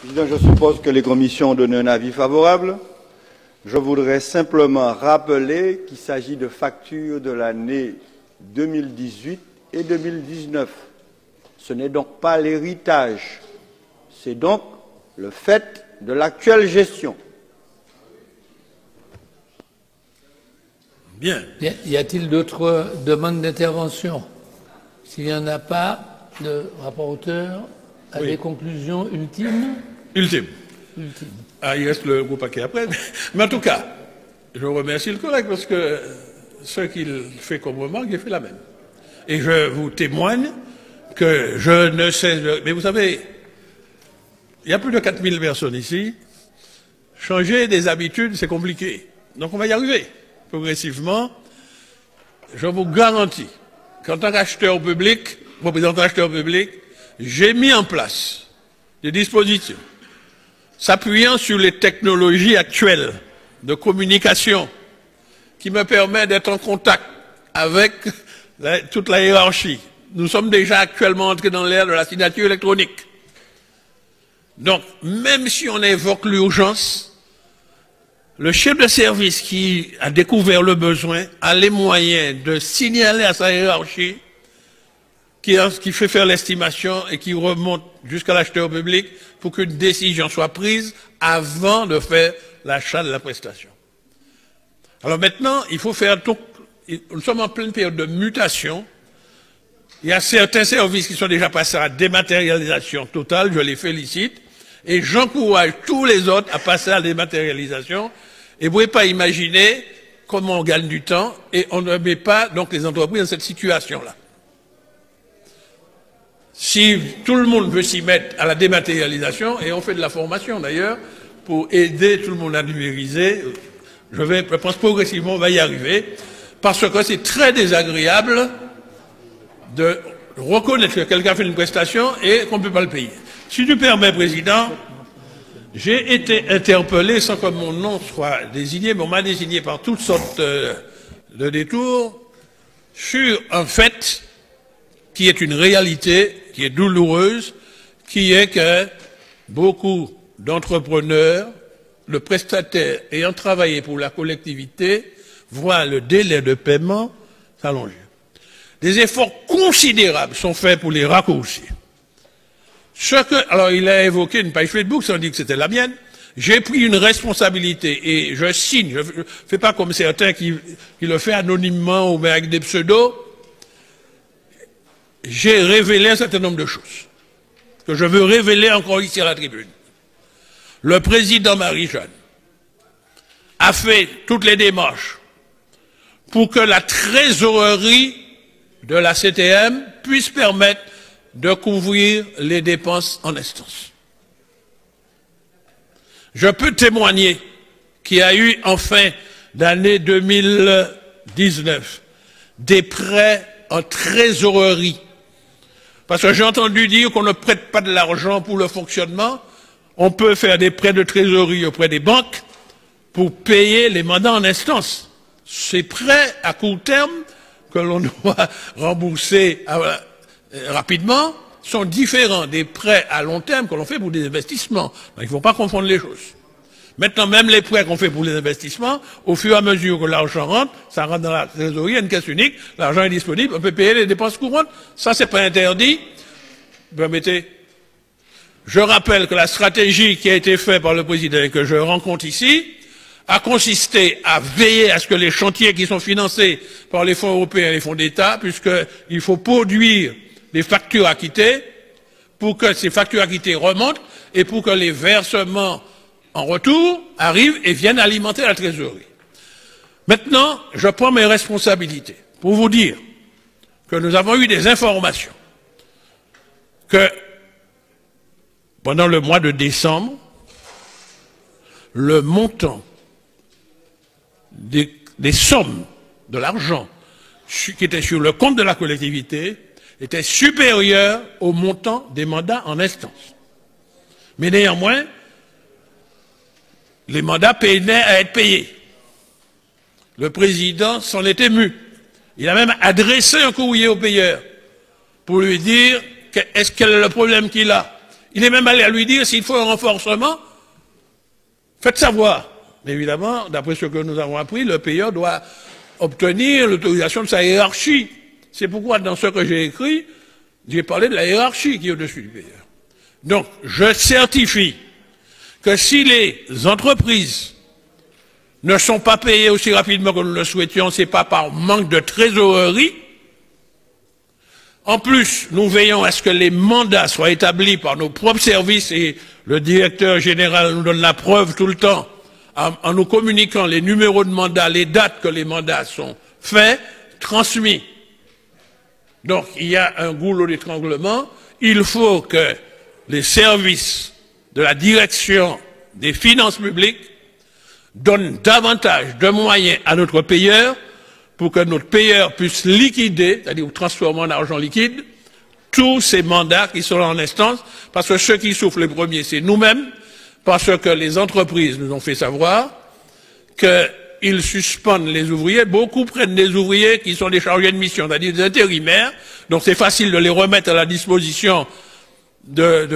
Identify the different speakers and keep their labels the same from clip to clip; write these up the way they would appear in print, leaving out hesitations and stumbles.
Speaker 1: Président, je suppose que les commissions ont donné un avis favorable. Je voudrais simplement rappeler qu'il s'agit de factures de l'année 2018 et 2019. Ce n'est donc pas l'héritage, c'est donc le fait de l'actuelle gestion.
Speaker 2: Bien.
Speaker 3: Y a-t-il d'autres demandes d'intervention? S'il n'y en a pas, le rapporteur a des conclusions ultimes?
Speaker 2: Ultime. Ah, il reste le gros paquet après. Mais en tout cas, je remercie le collègue parce que ce qu'il fait comme remarque, il fait la même. Et je vous témoigne que je ne sais... Mais vous savez, il y a plus de 4000 personnes ici. Changer des habitudes, c'est compliqué. Donc on va y arriver. Progressivement, je vous garantis qu'en tant qu'acheteur public, représentant acheteur public, j'ai mis en place des dispositions s'appuyant sur les technologies actuelles de communication qui me permettent d'être en contact avec toute la hiérarchie. Nous sommes déjà actuellement entrés dans l'ère de la signature électronique. Donc, même si on évoque l'urgence, le chef de service qui a découvert le besoin a les moyens de signaler à sa hiérarchie qui fait faire l'estimation et qui remonte jusqu'à l'acheteur public pour qu'une décision soit prise avant de faire l'achat de la prestation. Alors maintenant, il faut faire tout. Nous sommes en pleine période de mutation. Il y a certains services qui sont déjà passés à la dématérialisation totale, je les félicite, et j'encourage tous les autres à passer à la dématérialisation. Et vous ne pouvez pas imaginer comment on gagne du temps et on ne met pas donc les entreprises dans cette situation-là. Si tout le monde veut s'y mettre à la dématérialisation, et on fait de la formation d'ailleurs, pour aider tout le monde à numériser, je pense progressivement on va y arriver, parce que c'est très désagréable de reconnaître que quelqu'un fait une prestation et qu'on ne peut pas le payer. Si tu permets, Président, j'ai été interpellé sans que mon nom soit désigné, mais on m'a désigné par toutes sortes de détours sur un fait qui est une réalité, qui est douloureuse, qui est que beaucoup d'entrepreneurs, de prestataires ayant travaillé pour la collectivité, voient le délai de paiement s'allonger. Des efforts considérables sont faits pour les raccourcir. Alors il a évoqué une page Facebook sans dire que c'était la mienne. J'ai pris une responsabilité et je signe, je ne fais pas comme certains qui le font anonymement ou avec des pseudos. J'ai révélé un certain nombre de choses que je veux révéler encore ici à la tribune. Le président Marie-Jeanne a fait toutes les démarches pour que la trésorerie de la CTM puisse permettre de couvrir les dépenses en instance. Je peux témoigner qu'il y a eu en fin d'année 2019 des prêts en trésorerie. Parce que j'ai entendu dire qu'on ne prête pas de l'argent pour le fonctionnement, on peut faire des prêts de trésorerie auprès des banques pour payer les mandats en instance. Ces prêts à court terme que l'on doit rembourser rapidement sont différents des prêts à long terme que l'on fait pour des investissements. Donc, il ne faut pas confondre les choses. Maintenant, même les prêts qu'on fait pour les investissements, au fur et à mesure que l'argent rentre, ça rentre dans la trésorerie, il y a une caisse unique, l'argent est disponible, on peut payer les dépenses courantes. Ça, c'est pas interdit. Permettez. Je rappelle que la stratégie qui a été faite par le président et que je rencontre ici a consisté à veiller à ce que les chantiers qui sont financés par les fonds européens et les fonds d'État, puisqu'il faut produire des factures acquittées pour que ces factures acquittées remontent et pour que les versements en retour arrivent et viennent alimenter la trésorerie. Maintenant, je prends mes responsabilités pour vous dire que nous avons eu des informations que pendant le mois de décembre, le montant des sommes de l'argent qui était sur le compte de la collectivité était supérieur au montant des mandats en instance. Mais néanmoins, les mandats peinaient à être payés. Le président s'en est ému. Il a même adressé un courrier au payeur pour lui dire quel est le problème qu'il a. Il est même allé à lui dire, s'il faut un renforcement, faites savoir. Mais évidemment, d'après ce que nous avons appris, le payeur doit obtenir l'autorisation de sa hiérarchie. C'est pourquoi, dans ce que j'ai écrit, j'ai parlé de la hiérarchie qui est au-dessus du payeur. Donc, je certifie que si les entreprises ne sont pas payées aussi rapidement que nous le souhaitions, ce n'est pas par manque de trésorerie. En plus, nous veillons à ce que les mandats soient établis par nos propres services et le directeur général nous donne la preuve tout le temps en nous communiquant les numéros de mandat, les dates que les mandats sont faits, transmis. Donc, il y a un goulot d'étranglement. Il faut que les services de la direction des finances publiques donnent davantage de moyens à notre payeur pour que notre payeur puisse liquider, c'est-à-dire transformer en argent liquide, tous ces mandats qui sont en instance, parce que ceux qui souffrent les premiers, c'est nous-mêmes, parce que les entreprises nous ont fait savoir qu'ils suspendent les ouvriers. Beaucoup prennent des ouvriers qui sont des chargés de mission, c'est-à-dire des intérimaires, donc c'est facile de les remettre à la disposition de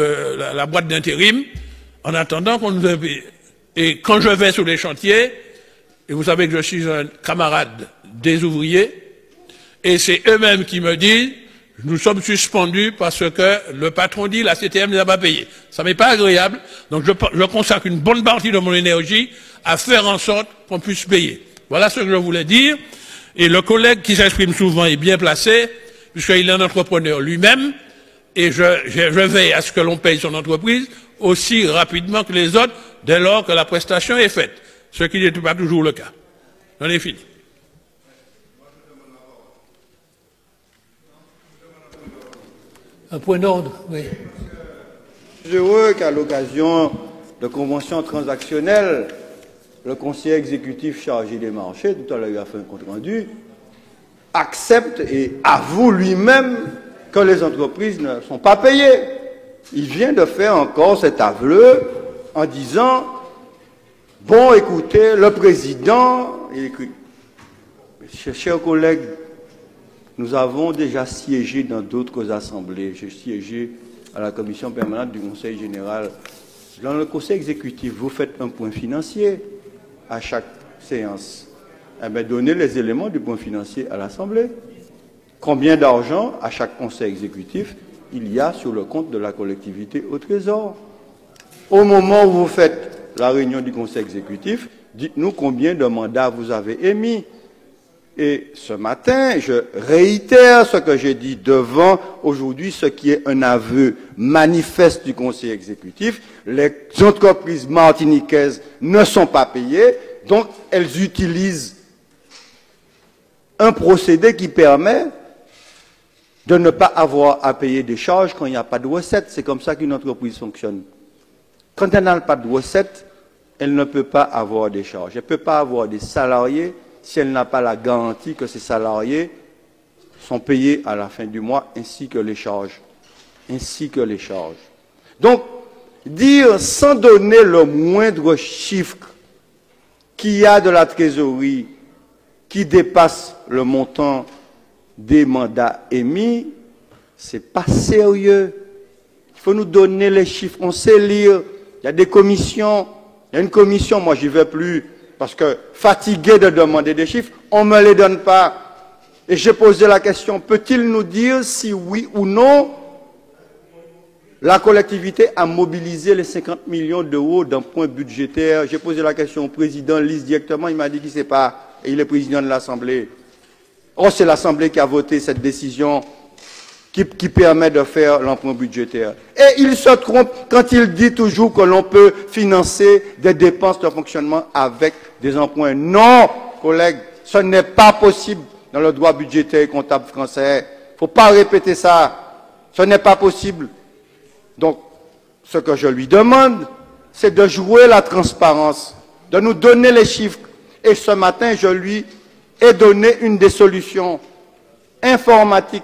Speaker 2: la boîte d'intérim, en attendant qu'on nous paye. Et quand je vais sur les chantiers, et vous savez que je suis un camarade des ouvriers, et c'est eux-mêmes qui me disent, nous sommes suspendus parce que le patron dit, la CTM ne les a pas payés. Ça m'est pas agréable, donc je consacre une bonne partie de mon énergie à faire en sorte qu'on puisse payer. Voilà ce que je voulais dire, et le collègue qui s'exprime souvent est bien placé, puisqu'il est un entrepreneur lui-même, et je veille à ce que l'on paye son entreprise aussi rapidement que les autres, dès lors que la prestation est faite, ce qui n'est pas toujours le cas. J'en ai fini.
Speaker 3: Un point d'ordre, oui.
Speaker 1: Je suis heureux qu'à l'occasion de conventions transactionnelles, le conseiller exécutif chargé des marchés, tout à l'heure il a fait un compte rendu, accepte et avoue lui-même que les entreprises ne sont pas payées. Il vient de faire encore cet aveu en disant, bon, écoutez, le président, il écrit, chers collègues, nous avons déjà siégé dans d'autres assemblées. J'ai siégé à la commission permanente du Conseil général. Dans le conseil exécutif, vous faites un point financier à chaque séance. Eh bien, donnez les éléments du point financier à l'Assemblée. Combien d'argent à chaque conseil exécutif il y a sur le compte de la collectivité au Trésor? Au moment où vous faites la réunion du conseil exécutif, dites-nous combien de mandats vous avez émis. Et ce matin, je réitère ce que j'ai dit devant aujourd'hui, ce qui est un aveu manifeste du conseil exécutif. Les entreprises martiniquaises ne sont pas payées, donc elles utilisent un procédé qui permet de ne pas avoir à payer des charges quand il n'y a pas de recettes. C'est comme ça qu'une entreprise fonctionne. Quand elle n'a pas de recettes, elle ne peut pas avoir des charges. Elle ne peut pas avoir des salariés si elle n'a pas la garantie que ces salariés sont payés à la fin du mois, ainsi que les charges. Donc, dire sans donner le moindre chiffre qu'il y a de la trésorerie qui dépasse le montant des mandats émis, c'est pas sérieux. Il faut nous donner les chiffres. On sait lire. Il y a des commissions. Il y a une commission, moi j'y vais plus, parce que fatigué de demander des chiffres, on ne me les donne pas. Et j'ai posé la question, peut-il nous dire si oui ou non la collectivité a mobilisé les 50 millions d'euros d'un point budgétaire? J'ai posé la question au président Lys directement, il m'a dit qu'il ne sait pas, et il est président de l'Assemblée. Or, c'est l'Assemblée qui a voté cette décision qui permet de faire l'emprunt budgétaire. Et il se trompe quand il dit toujours que l'on peut financer des dépenses de fonctionnement avec des emprunts. Non, collègues, ce n'est pas possible dans le droit budgétaire et comptable français. Il ne faut pas répéter ça. Ce n'est pas possible. Donc, ce que je lui demande, c'est de jouer la transparence, de nous donner les chiffres. Et ce matin, je lui ai donné une des solutions informatiques.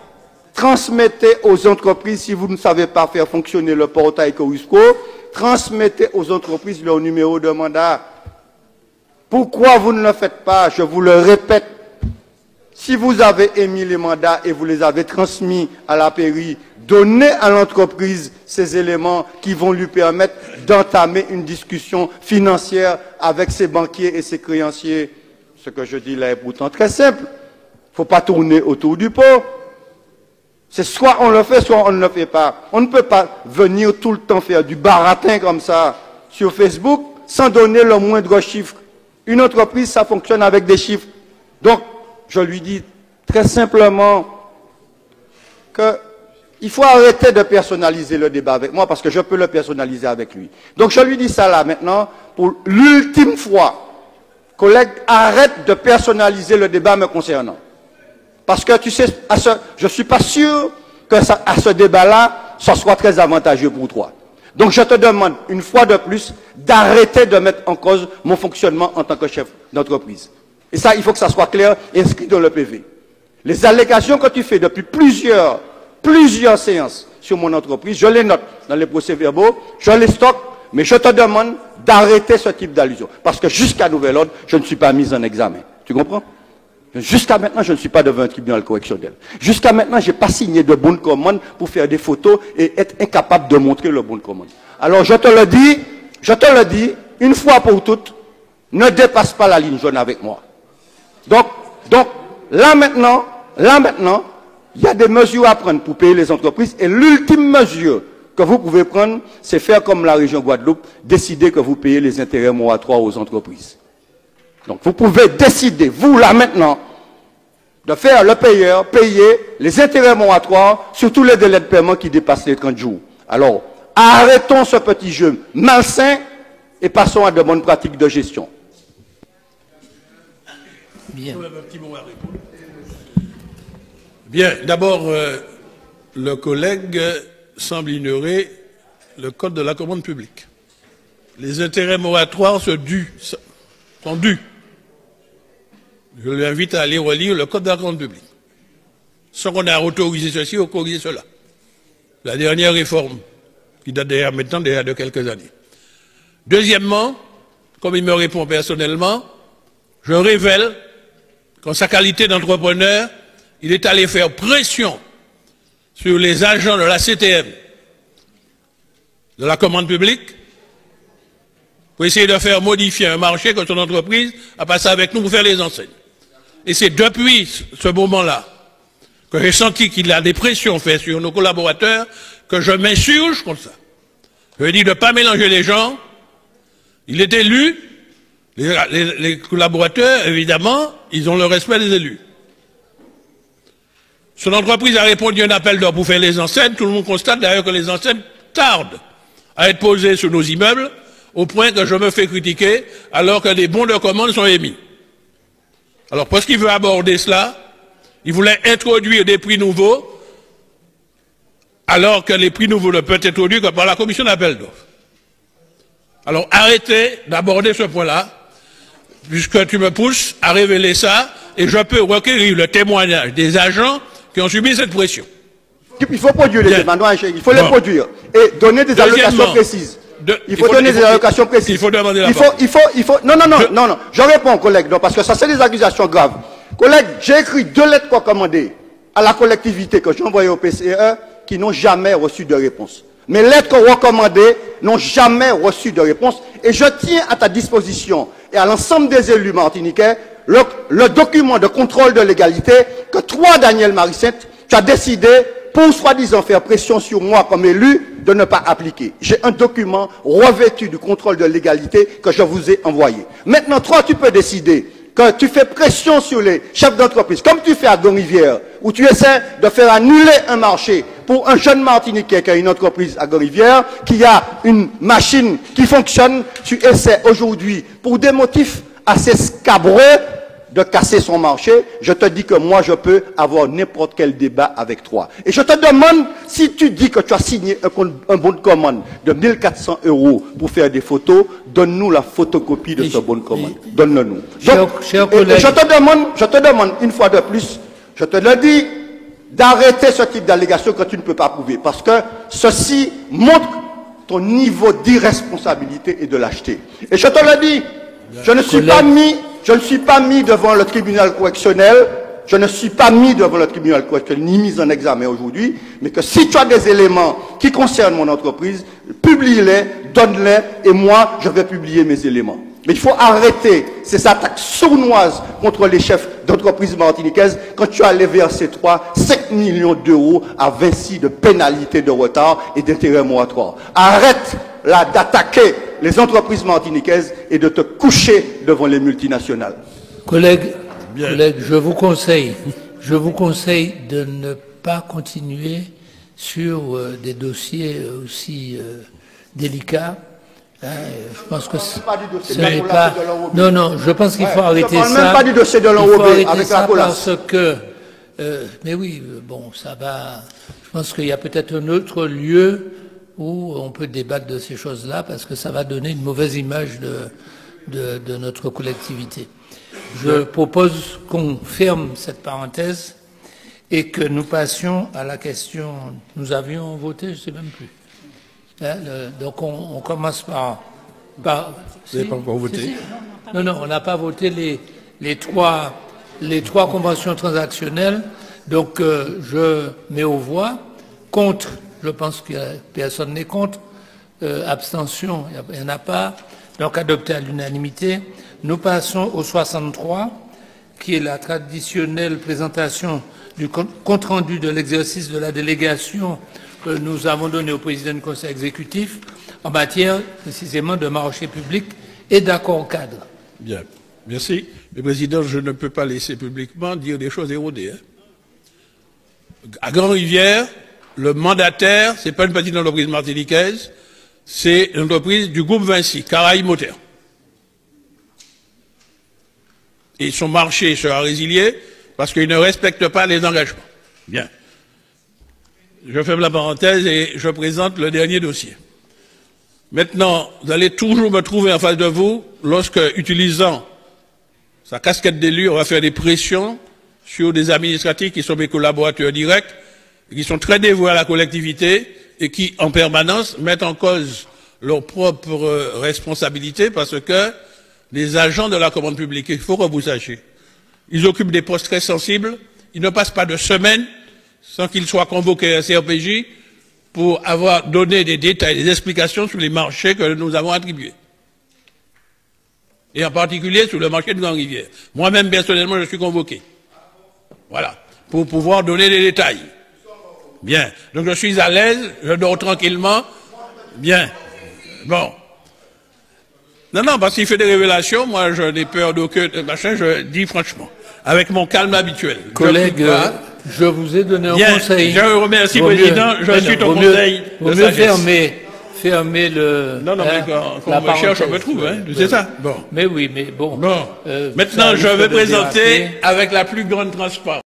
Speaker 1: Transmettez aux entreprises, si vous ne savez pas faire fonctionner le portail Corusco, transmettez aux entreprises leur numéro de mandat. Pourquoi vous ne le faites pas? Je vous le répète. Si vous avez émis les mandats et vous les avez transmis à la pairie, donnez à l'entreprise ces éléments qui vont lui permettre d'entamer une discussion financière avec ses banquiers et ses créanciers. Ce que je dis là est pourtant très simple. Il ne faut pas tourner autour du pot. C'est soit on le fait, soit on ne le fait pas. On ne peut pas venir tout le temps faire du baratin comme ça sur Facebook sans donner le moindre chiffre. Une entreprise, ça fonctionne avec des chiffres. Donc, je lui dis très simplement qu'il faut arrêter de personnaliser le débat avec moi parce que je peux le personnaliser avec lui. Donc, je lui dis ça là maintenant pour l'ultime fois. Collègue, arrête de personnaliser le débat me concernant. Parce que tu sais, je ne suis pas sûr que à ce débat-là, ça soit très avantageux pour toi. Donc je te demande, une fois de plus, d'arrêter de mettre en cause mon fonctionnement en tant que chef d'entreprise. Et ça, il faut que ça soit clair et inscrit dans le PV. Les allégations que tu fais depuis plusieurs séances sur mon entreprise, je les note dans les procès-verbaux, je les stocke, mais je te demande d'arrêter ce type d'allusion. Parce que jusqu'à nouvel ordre, je ne suis pas mis en examen. Tu comprends? Jusqu'à maintenant, je ne suis pas devant un tribunal correctionnel. Jusqu'à maintenant, je n'ai pas signé de bonne commande pour faire des photos et être incapable de montrer le bon de commande. Alors, je te le dis, une fois pour toutes, ne dépasse pas la ligne jaune avec moi. Donc, là maintenant, il y a des mesures à prendre pour payer les entreprises et l'ultime mesure que vous pouvez prendre, c'est faire comme la région Guadeloupe, décider que vous payez les intérêts moratoires aux entreprises. Donc, vous pouvez décider, vous, là, maintenant, de faire le payeur payer les intérêts moratoires sur tous les délais de paiement qui dépassent les 30 jours. Alors, arrêtons ce petit jeu malsain et passons à de bonnes pratiques de gestion.
Speaker 3: Bien.
Speaker 2: Bien, d'abord, le collègue semble ignorer le code de la commande publique. Les intérêts moratoires sont dus. Je l'invite à aller relire le code de la commande publique. Sans qu'on a autorisé ceci ou autorisé cela. La dernière réforme, qui date maintenant de quelques années. Deuxièmement, comme il me répond personnellement, je révèle qu'en sa qualité d'entrepreneur, il est allé faire pression sur les agents de la CTM, de la commande publique, pour essayer de faire modifier un marché que son entreprise a passé avec nous pour faire les enseignes. Et c'est depuis ce moment-là que j'ai senti qu'il a des pressions faites sur nos collaborateurs que je m'insurge contre ça. Je dis de ne pas mélanger les gens. Il est élu. Les collaborateurs, évidemment, ils ont le respect des élus. Son entreprise a répondu à un appel d'offres pour faire les enseignes. Tout le monde constate d'ailleurs que les enseignes tardent à être posées sur nos immeubles, au point que je me fais critiquer alors que des bons de commande sont émis. Alors, parce qu'il veut aborder cela, il voulait introduire des prix nouveaux, alors que les prix nouveaux ne peuvent être introduits que par la commission d'appel d'offres. Alors, arrêtez d'aborder ce point-là, puisque tu me pousses à révéler ça, et je peux requérir le témoignage des agents qui ont subi cette pression.
Speaker 1: Il faut produire les témoignages, il faut les produire, et donner des allocations précises. Il faut donner des allocations précises.
Speaker 2: Il faut demander la parole.
Speaker 1: Non, je réponds, collègue, non, parce que ça, c'est des accusations graves. Collègue, j'ai écrit 2 lettres recommandées à la collectivité que j'ai envoyées au PCE qui n'ont jamais reçu de réponse. Mes lettres recommandées n'ont jamais reçu de réponse et je tiens à ta disposition et à l'ensemble des élus martiniquais le document de contrôle de légalité que toi, Daniel Marie-Sainte, tu as décidé pour soi-disant faire pression sur moi comme élu de ne pas appliquer. J'ai un document revêtu du contrôle de légalité que je vous ai envoyé. Maintenant, toi, tu peux décider que tu fais pression sur les chefs d'entreprise, comme tu fais à Gorivière, où tu essaies de faire annuler un marché pour un jeune Martiniquais qui a une entreprise à Gorivière, qui a une machine qui fonctionne. Tu essaies aujourd'hui, pour des motifs assez scabreux, de casser son marché. Je te dis que moi, je peux avoir n'importe quel débat avec toi. Et je te demande, si tu dis que tu as signé un bon de commande de 1400 € pour faire des photos, donne-nous la photocopie de ce bon de commande. Donne-le-nous. Je te demande, une fois de plus, je te le dis, d'arrêter ce type d'allégation que tu ne peux pas prouver. Parce que ceci montre ton niveau d'irresponsabilité et de lâcheté. Et je te le dis, je ne suis pas mis devant le tribunal correctionnel je ne suis pas mis devant le tribunal correctionnel ni mis en examen aujourd'hui, mais que si tu as des éléments qui concernent mon entreprise, publie-les, donne-les, et moi, je vais publier mes éléments. Mais il faut arrêter ces attaques sournoises contre les chefs d'entreprise martiniquaises quand tu as verser 5 millions d'euros à Vinci de pénalités de retard et d'intérêts moratoires. Arrête là d'attaquer les entreprises martiniquaises et de te coucher devant les multinationales.
Speaker 3: Collègues, je vous conseille de ne pas continuer sur des dossiers aussi délicats. Je pense que ce n'est pas... Non, non, je pense qu'il faut arrêter ça.
Speaker 1: Je ne parle même pas du dossier de l'enrobé avec la colasse.
Speaker 3: Parce que... mais oui, bon, ça va... Je pense qu'il y a peut-être un autre lieu où on peut débattre de ces choses-là parce que ça va donner une mauvaise image de notre collectivité. Je propose qu'on ferme cette parenthèse et que nous passions à la question... Nous avions voté, je ne sais même plus. Donc on commence par...
Speaker 2: Vous n'avez pas encore voté?
Speaker 3: Non, on n'a pas voté les trois conventions transactionnelles. Donc je mets aux voix. Contre, je pense que personne n'est contre. Abstention, il n'y en a pas. Donc adopté à l'unanimité. Nous passons au 63, qui est la traditionnelle présentation du compte-rendu de l'exercice de la délégation que nous avons donné au président du Conseil exécutif en matière précisément de marché public et d'accord cadre.
Speaker 2: Bien, merci. Mais Président, je ne peux pas laisser publiquement dire des choses érodées. À Grand-Rivière, le mandataire, ce n'est pas une petite entreprise martiniquaise, c'est une entreprise du groupe Vinci, Caraïbes Moteur. Et son marché sera résilié parce qu'il ne respecte pas les engagements. Bien. Je ferme la parenthèse et je présente le dernier dossier. Maintenant, vous allez toujours me trouver en face de vous lorsque, utilisant sa casquette d'élu, on va faire des pressions sur des administratifs qui sont mes collaborateurs directs, et qui sont très dévoués à la collectivité et qui, en permanence, mettent en cause leurs propres responsabilités parce que les agents de la commande publique, il faut que vous sachiez, ils occupent des postes très sensibles, ils ne passent pas de semaine sans qu'ils soient convoqués à CRPJ pour avoir donné des détails, des explications sur les marchés que nous avons attribués. Et en particulier sur le marché de Grand-Rivière. Moi-même, personnellement, je suis convoqué. Voilà. Pour pouvoir donner des détails. Bien. Donc je suis à l'aise, je dors tranquillement. Bien. Bon. Non, parce qu'il fait des révélations, moi je n'ai peur d'aucun machin, je dis franchement. Avec mon calme habituel.
Speaker 3: Collègue, je vous ai donné un conseil.
Speaker 2: Je vous remercie, Président. Je suis ton conseil.
Speaker 3: Vous mieux fermer le...
Speaker 2: Non, mais quand on me cherche, on me trouve. Hein, c'est ça. Bon.
Speaker 3: Mais oui, mais bon.
Speaker 2: Maintenant, je vais présenter avec la plus grande transparence.